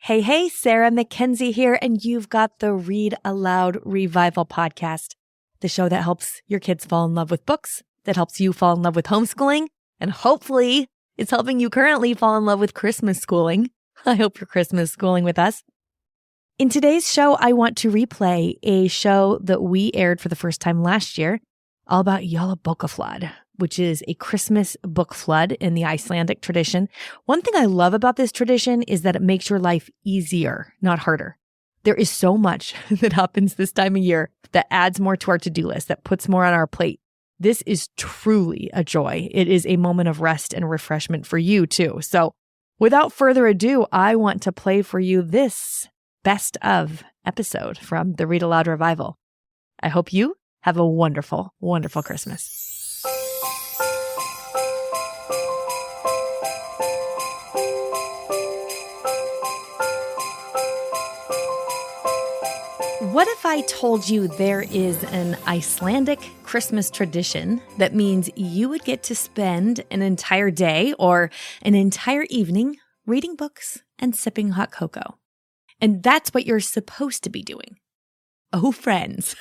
Hey, Sarah Mackenzie here, and you've got the Read-Aloud Revival podcast, the show that helps your kids fall in love with books, that helps you fall in love with homeschooling, and hopefully it's helping you currently fall in love with Christmas schooling. I hope you're Christmas schooling with us. In today's show, I want to replay a show that we aired for the first time last year, all about Jolabokaflod, which is a Christmas book flood in the Icelandic tradition. One thing I love about this tradition is that it makes your life easier, not harder. There is so much that happens this time of year that adds more to our to-do list, that puts more on our plate. This is truly a joy. It is a moment of rest and refreshment for you too. So without further ado, I want to play for you this best of episode from the Read-Aloud Revival. I hope you have a wonderful, wonderful Christmas. What if I told you there is an Icelandic Christmas tradition that means you would get to spend an entire day or an entire evening reading books and sipping hot cocoa? And that's what you're supposed to be doing. Oh, friends,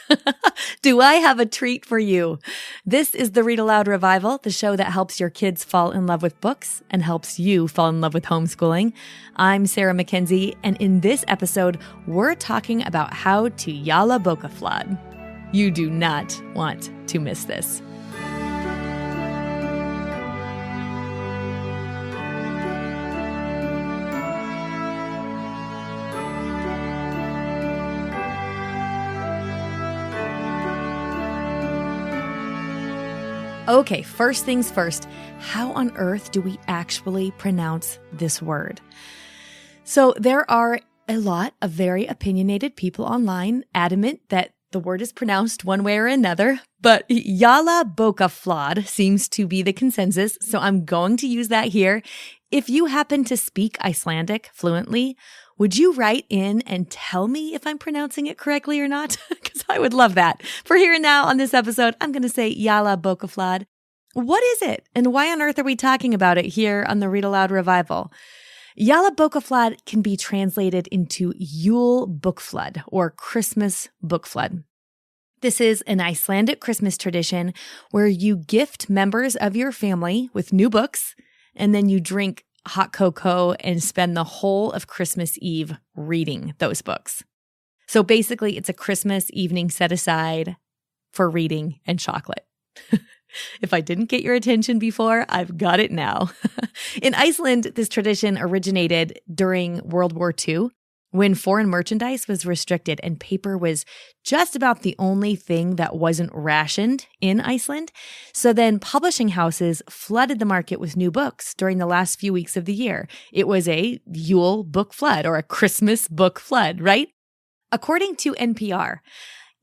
do I have a treat for you? This is the Read-Aloud Revival, the show that helps your kids fall in love with books and helps you fall in love with homeschooling. I'm Sarah Mackenzie, and in this episode, we're talking about how to Jolabokaflod. You do not want to miss this. Okay, first things first, how on earth do we actually pronounce this word? So there are a lot of very opinionated people online adamant that the word is pronounced one way or another, but Jolabokaflod seems to be the consensus, so I'm going to use that here. If you happen to speak Icelandic fluently, would you write in and tell me if I'm pronouncing it correctly or not? Because I would love that. For here and now on this episode, I'm going to say Jolabokaflod. What is it? And why on earth are we talking about it here on the Read-Aloud Revival? Jolabokaflod can be translated into Yule book flood or Christmas book flood. This is an Icelandic Christmas tradition where you gift members of your family with new books, and then you drink hot cocoa and spend the whole of Christmas Eve reading those books. So basically, it's a Christmas evening set aside for reading and chocolate. If I didn't get your attention before, I've got it now. In Iceland, this tradition originated during World War II when foreign merchandise was restricted and paper was just about the only thing that wasn't rationed in Iceland. So then publishing houses flooded the market with new books during the last few weeks of the year. It was a Yule book flood or a Christmas book flood, right? According to NPR,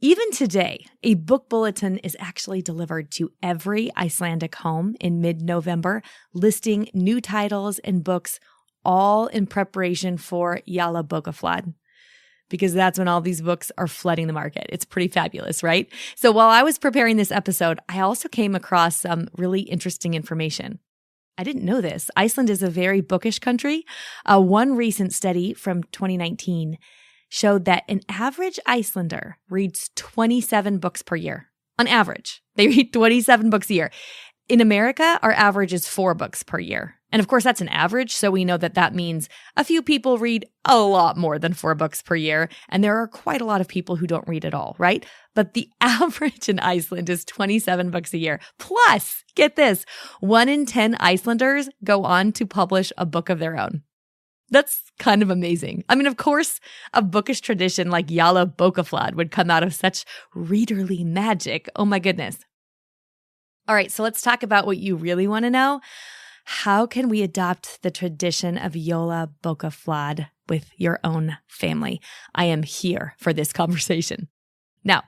even today, a book bulletin is actually delivered to every Icelandic home in mid-November, listing new titles and books all in preparation for Jolabokaflod, because that's when all these books are flooding the market. It's pretty fabulous, right? So while I was preparing this episode, I also came across some really interesting information. I didn't know this. Iceland is a very bookish country. One recent study from 2019 showed that an average Icelander reads 27 books per year. On average, they read 27 books a year. In America, our average is 4 books per year. And of course, that's an average, so we know that that means a few people read a lot more than 4 books per year, and there are quite a lot of people who don't read at all, right? But the average in Iceland is 27 books a year. Plus, get this, 1 in 10 Icelanders go on to publish a book of their own. That's kind of amazing. I mean, of course, a bookish tradition like Jolabokaflod would come out of such readerly magic. Oh my goodness. All right, so let's talk about what you really want to know. How can we adopt the tradition of Jolabokaflod with your own family? I am here for this conversation. Now,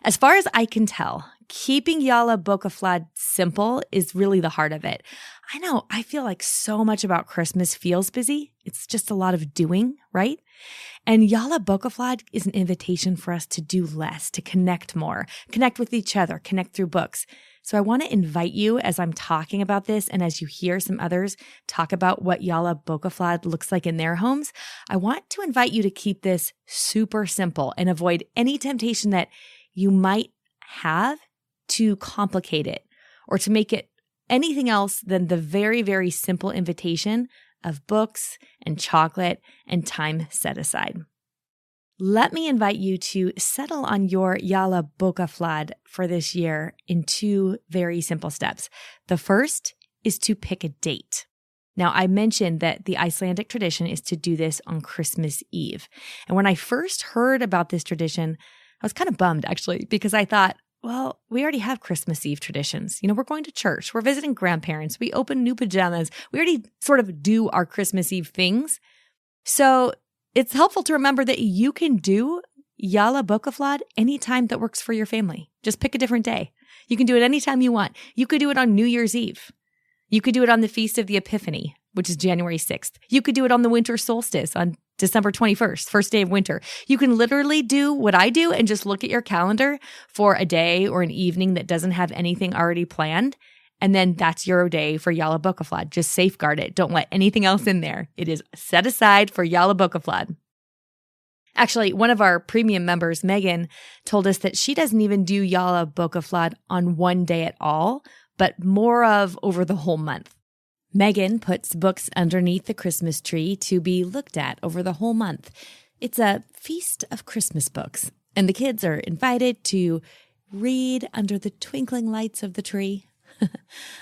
as far as I can tell, keeping Jolabokaflod simple is really the heart of it. I know, I feel like so much about Christmas feels busy. It's just a lot of doing, right? And Jolabokaflod is an invitation for us to do less, to connect more, connect with each other, connect through books. So I want to invite you as I'm talking about this and as you hear some others talk about what Jolabokaflod looks like in their homes, I want to invite you to keep this super simple and avoid any temptation that you might have to complicate it or to make it anything else than the very, very simple invitation of books and chocolate and time set aside. Let me invite you to settle on your Jolabokaflod for this year in 2 very simple steps. The first is to pick a date. Now, I mentioned that the Icelandic tradition is to do this on Christmas Eve. And when I first heard about this tradition, I was kind of bummed actually, because I thought, well, we already have Christmas Eve traditions. We're going to church, we're visiting grandparents, we open new pajamas. We already sort of do our Christmas Eve things. So it's helpful to remember that you can do Jolabokaflod anytime that works for your family. Just pick a different day. You can do it anytime you want. You could do it on New Year's Eve. You could do it on the Feast of the Epiphany, which is January 6th. You could do it on the winter solstice on December 21st, first day of winter. You can literally do what I do and just look at your calendar for a day or an evening that doesn't have anything already planned. And then that's your day for Jolabokaflod. Just safeguard it. Don't let anything else in there. It is set aside for Jolabokaflod. Actually, one of our premium members, Megan, told us that she doesn't even do Jolabokaflod on one day at all, but more of over the whole month. Megan puts books underneath the Christmas tree to be looked at over the whole month. It's a feast of Christmas books, and the kids are invited to read under the twinkling lights of the tree.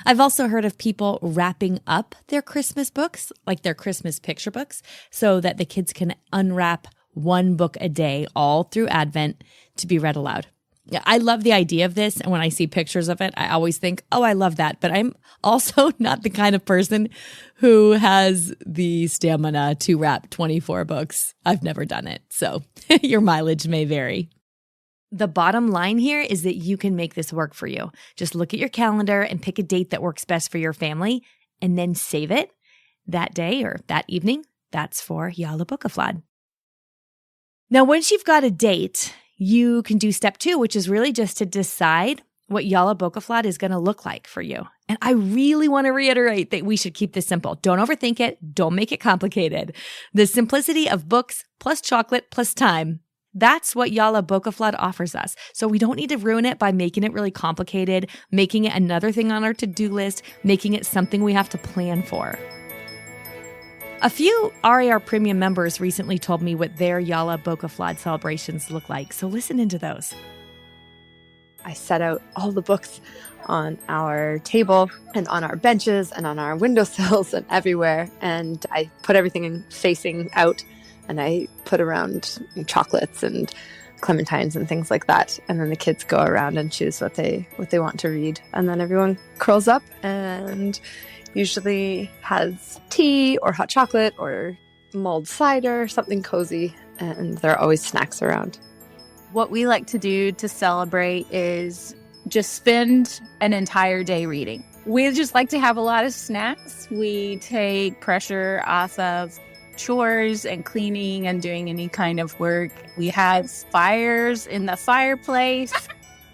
I've also heard of people wrapping up their Christmas books, like their Christmas picture books, so that the kids can unwrap one book a day all through Advent to be read aloud. Yeah, I love the idea of this. And when I see pictures of it, I always think, oh, I love that. But I'm also not the kind of person who has the stamina to wrap 24 books. I've never done it. So your mileage may vary. The bottom line here is that you can make this work for you. Just look at your calendar and pick a date that works best for your family and then save it that day or that evening. That's for Jolabokaflod. Now, once you've got a date, you can do step 2, which is really just to decide what Jolabokaflod is going to look like for you. And I really want to reiterate that we should keep this simple. Don't overthink it. Don't make it complicated. The simplicity of books plus chocolate plus time. That's what Jolabokaflod offers us. So we don't need to ruin it by making it really complicated, making it another thing on our to-do list, making it something we have to plan for. A few RAR premium members recently told me what their Jolabokaflod celebrations look like. So listen into those. I set out all the books on our table and on our benches and on our windowsills and everywhere. And I put everything facing out. And I put around chocolates and clementines and things like that. And then the kids go around and choose what they want to read. And then everyone curls up and usually has tea or hot chocolate or mulled cider, something cozy. And there are always snacks around. What we like to do to celebrate is just spend an entire day reading. We just like to have a lot of snacks. We take pressure off of chores and cleaning and doing any kind of work. We have fires in the fireplace.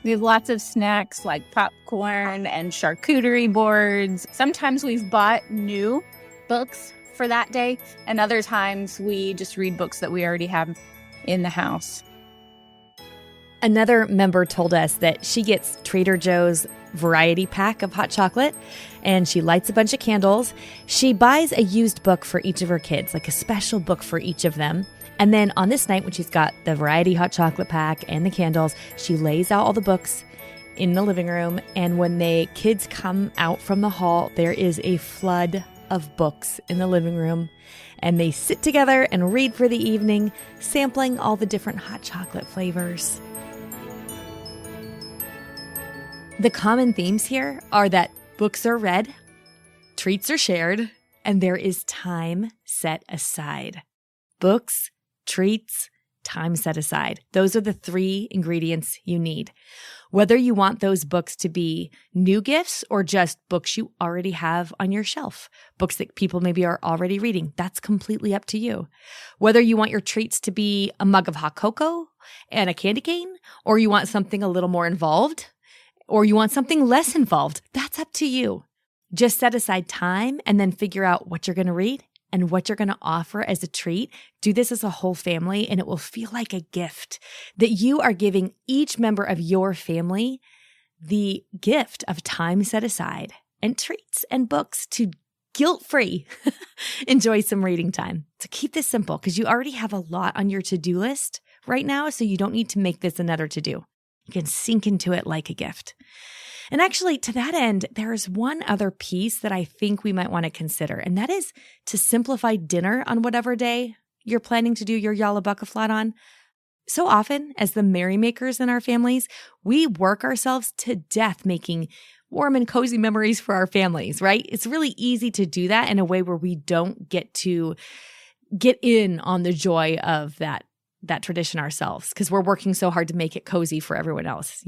We have lots of snacks like popcorn and charcuterie boards. Sometimes we've bought new books for that day, and other times we just read books that we already have in the house. Another member told us that she gets Trader Joe's variety pack of hot chocolate and she lights a bunch of candles. She buys a used book for each of her kids, like a special book for each of them. And then on this night, when she's got the variety hot chocolate pack and the candles, she lays out all the books in the living room. And when the kids come out from the hall, there is a flood of books in the living room. And they sit together and read for the evening, sampling all the different hot chocolate flavors. The common themes here are that books are read, treats are shared, and there is time set aside. Books, treats, time set aside. Those are the 3 ingredients you need. Whether you want those books to be new gifts or just books you already have on your shelf, books that people maybe are already reading, that's completely up to you. Whether you want your treats to be a mug of hot cocoa and a candy cane, or you want something a little more involved, or you want something less involved, that's up to you. Just set aside time and then figure out what you're going to read and what you're going to offer as a treat. Do this as a whole family, and it will feel like a gift that you are giving each member of your family the gift of time set aside and treats and books to guilt-free enjoy some reading time. So keep this simple because you already have a lot on your to-do list right now, so you don't need to make this another to-do. You can sink into it like a gift. And actually, to that end, there is one other piece that I think we might want to consider, and that is to simplify dinner on whatever day you're planning to do your Jolabokaflod on. So often, as the merrymakers in our families, we work ourselves to death making warm and cozy memories for our families, right? It's really easy to do that in a way where we don't get to get in on the joy of that tradition ourselves because we're working so hard to make it cozy for everyone else,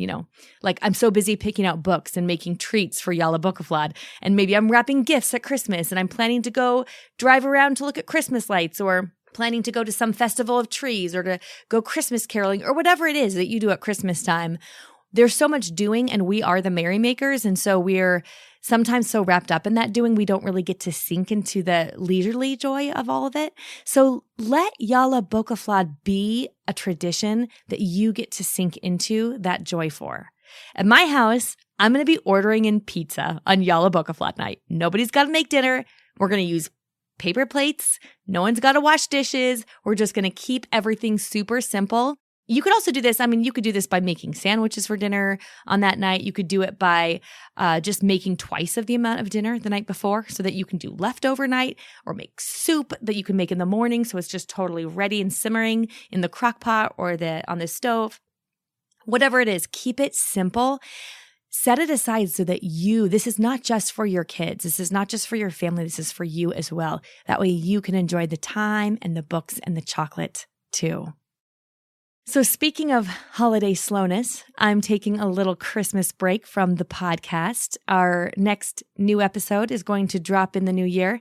Like I'm so busy picking out books and making treats for Jolabokaflod, and maybe I'm wrapping gifts at Christmas and I'm planning to go drive around to look at Christmas lights or planning to go to some festival of trees or to go Christmas caroling or whatever it is that you do at Christmas time. There's so much doing and we are the merrymakers, and so we're sometimes so wrapped up in that doing, we don't really get to sink into the leisurely joy of all of it. So let Jolabokaflod be a tradition that you get to sink into that joy for. At my house, I'm going to be ordering in pizza on Jolabokaflod night. Nobody's got to make dinner. We're going to use paper plates. No one's got to wash dishes. We're just going to keep everything super simple. You could also do this. You could do this by making sandwiches for dinner on that night. You could do it by just making twice of the amount of dinner the night before so that you can do leftover night, or make soup that you can make in the morning so it's just totally ready and simmering in the crock pot or on the stove. Whatever it is, keep it simple. Set it aside so that this is not just for your kids. This is not just for your family. This is for you as well. That way you can enjoy the time and the books and the chocolate too. So speaking of holiday slowness, I'm taking a little Christmas break from the podcast. Our next new episode is going to drop in the new year.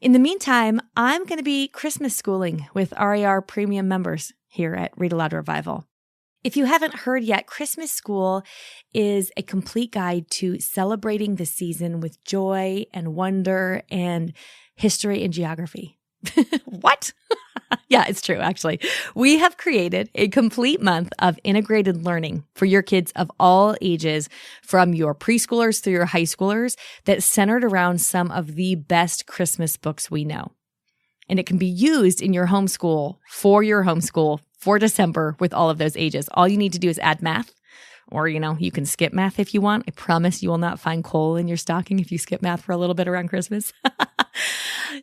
In the meantime, I'm going to be Christmas schooling with RAR Premium members here at Read-Aloud Revival. If you haven't heard yet, Christmas School is a complete guide to celebrating the season with joy and wonder and history and geography. What? Yeah, it's true, actually. We have created a complete month of integrated learning for your kids of all ages, from your preschoolers through your high schoolers, that's centered around some of the best Christmas books we know. And it can be used in your homeschool for December with all of those ages. All you need to do is add math, or, you can skip math if you want. I promise you will not find coal in your stocking if you skip math for a little bit around Christmas.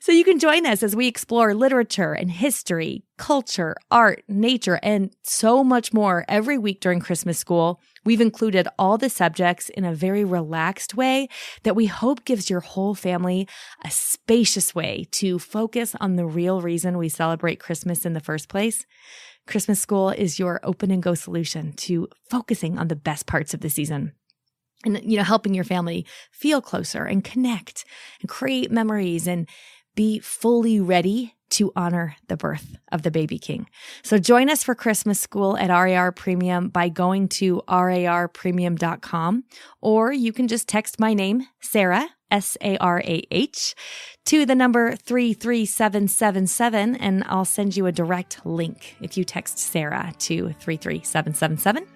So you can join us as we explore literature and history, culture, art, nature, and so much more every week during Christmas School. We've included all the subjects in a very relaxed way that we hope gives your whole family a spacious way to focus on the real reason we celebrate Christmas in the first place. Christmas School is your open and go solution to focusing on the best parts of the season. And, helping your family feel closer and connect and create memories and be fully ready to honor the birth of the baby king. So join us for Christmas School at RAR Premium by going to rarpremium.com, or you can just text my name, Sarah, SARAH, to the number 33777, and I'll send you a direct link. If you text Sarah to 33777,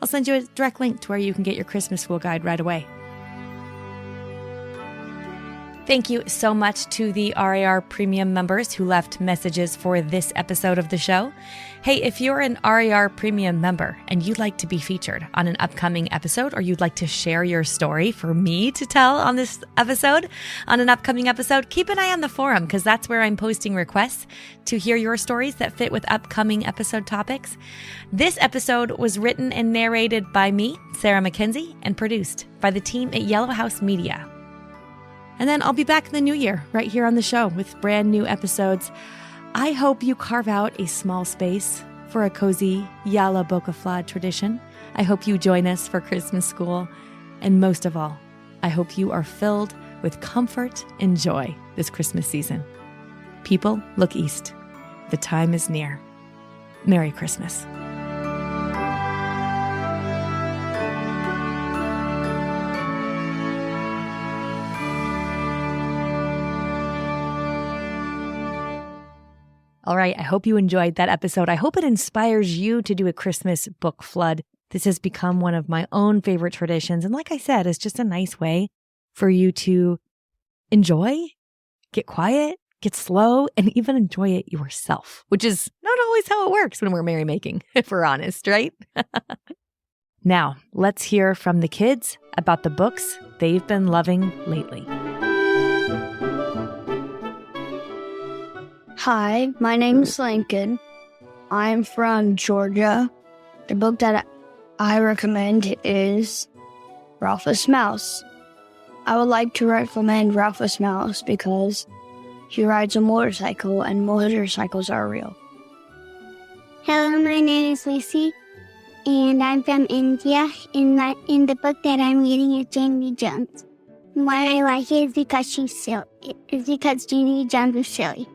I'll send you a direct link to where you can get your Christmas School guide right away. Thank you so much to the RAR Premium members who left messages for this episode of the show. Hey, if you're an RAR Premium member and you'd like to be featured on an upcoming episode, or you'd like to share your story for me to tell on this episode, on an upcoming episode, keep an eye on the forum, because that's where I'm posting requests to hear your stories that fit with upcoming episode topics. This episode was written and narrated by me, Sarah Mackenzie, and produced by the team at Yellow House Media. And then I'll be back in the new year right here on the show with brand new episodes. I hope you carve out a small space for a cozy Jolabokaflod tradition. I hope you join us for Christmas school. And most of all, I hope you are filled with comfort and joy this Christmas season. People, look east. The time is near. Merry Christmas. All right, I hope you enjoyed that episode. I hope it inspires you to do a Christmas book flood. This has become one of my own favorite traditions. And like I said, it's just a nice way for you to enjoy, get quiet, get slow, and even enjoy it yourself, which is not always how it works when we're merrymaking, if we're honest, right? Now, let's hear from the kids about the books they've been loving lately. Hi, my name is Lincoln. I'm from Georgia. The book that I recommend is Rufus Mouse. I would like to recommend Rufus Mouse because he rides a motorcycle and motorcycles are real. Hello, my name is Lucy, and I'm from India. In the book that I'm reading is Janie Jones. Why I like it is because she's silly. It's because Janie Jones is silly.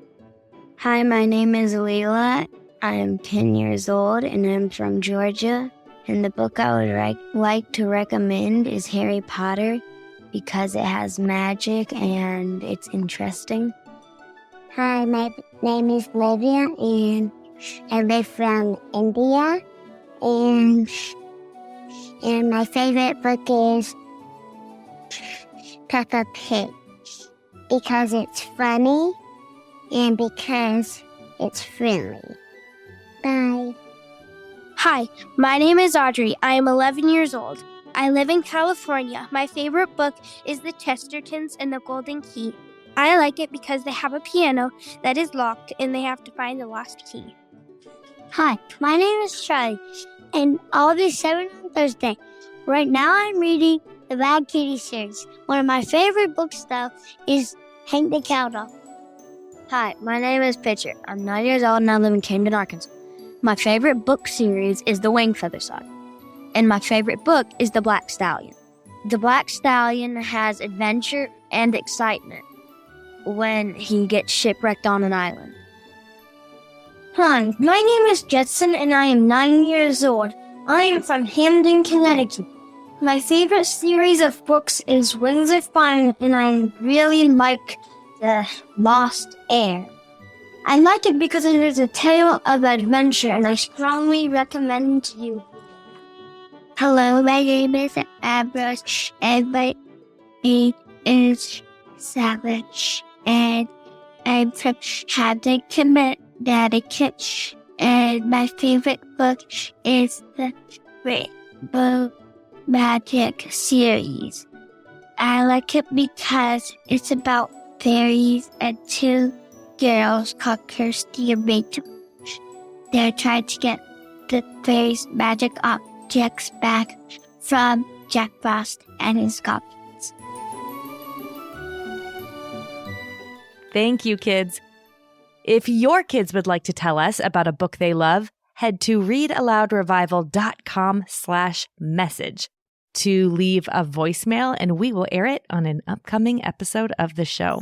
Hi, my name is Leila. I'm 10 years old and I'm from Georgia. And the book I would like to recommend is Harry Potter because it has magic and it's interesting. Hi, my name is Livia, and I live from India. And my favorite book is Peppa Pig because it's funny and because it's friendly. Bye. Hi, my name is Audrey. I am 11 years old. I live in California. My favorite book is The Chestertons and the Golden Key. I like it because they have a piano that is locked and they have to find the lost key. Hi, my name is Charlie, and I'll be 7 on Thursday. Right now I'm reading the Bad Kitty series. One of my favorite books, though, is Hank the Cowdog. Hi, my name is Pitcher. I'm 9 years old and I live in Camden, Arkansas. My favorite book series is The Wing Feather Saga. And my favorite book is The Black Stallion. The Black Stallion has adventure and excitement when he gets shipwrecked on an island. Hi, my name is Jetson and I am 9 years old. I am from Hamden, Connecticut. My favorite series of books is Wings of Fire and I really like The Lost Heir. I like it because it is a tale of adventure and I strongly recommend it to you. Hello, my name is Ambrose, and my name is Savage, and I'm from Hamden, Connecticut, and my favorite book is the Rainbow Magic series. I like it because it's about fairies and 2 girls called Kirsty and Rachel. They're trying to get the fairies' magic objects back from Jack Frost and his goblins. Thank you, kids. If your kids would like to tell us about a book they love, head to readaloudrevival.com/message to leave a voicemail and we will air it on an upcoming episode of the show.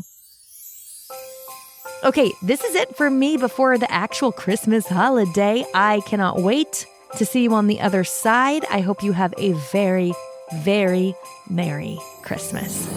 Okay, this is it for me before the actual Christmas holiday. I cannot wait to see you on the other side. I hope you have a very, very Merry Christmas.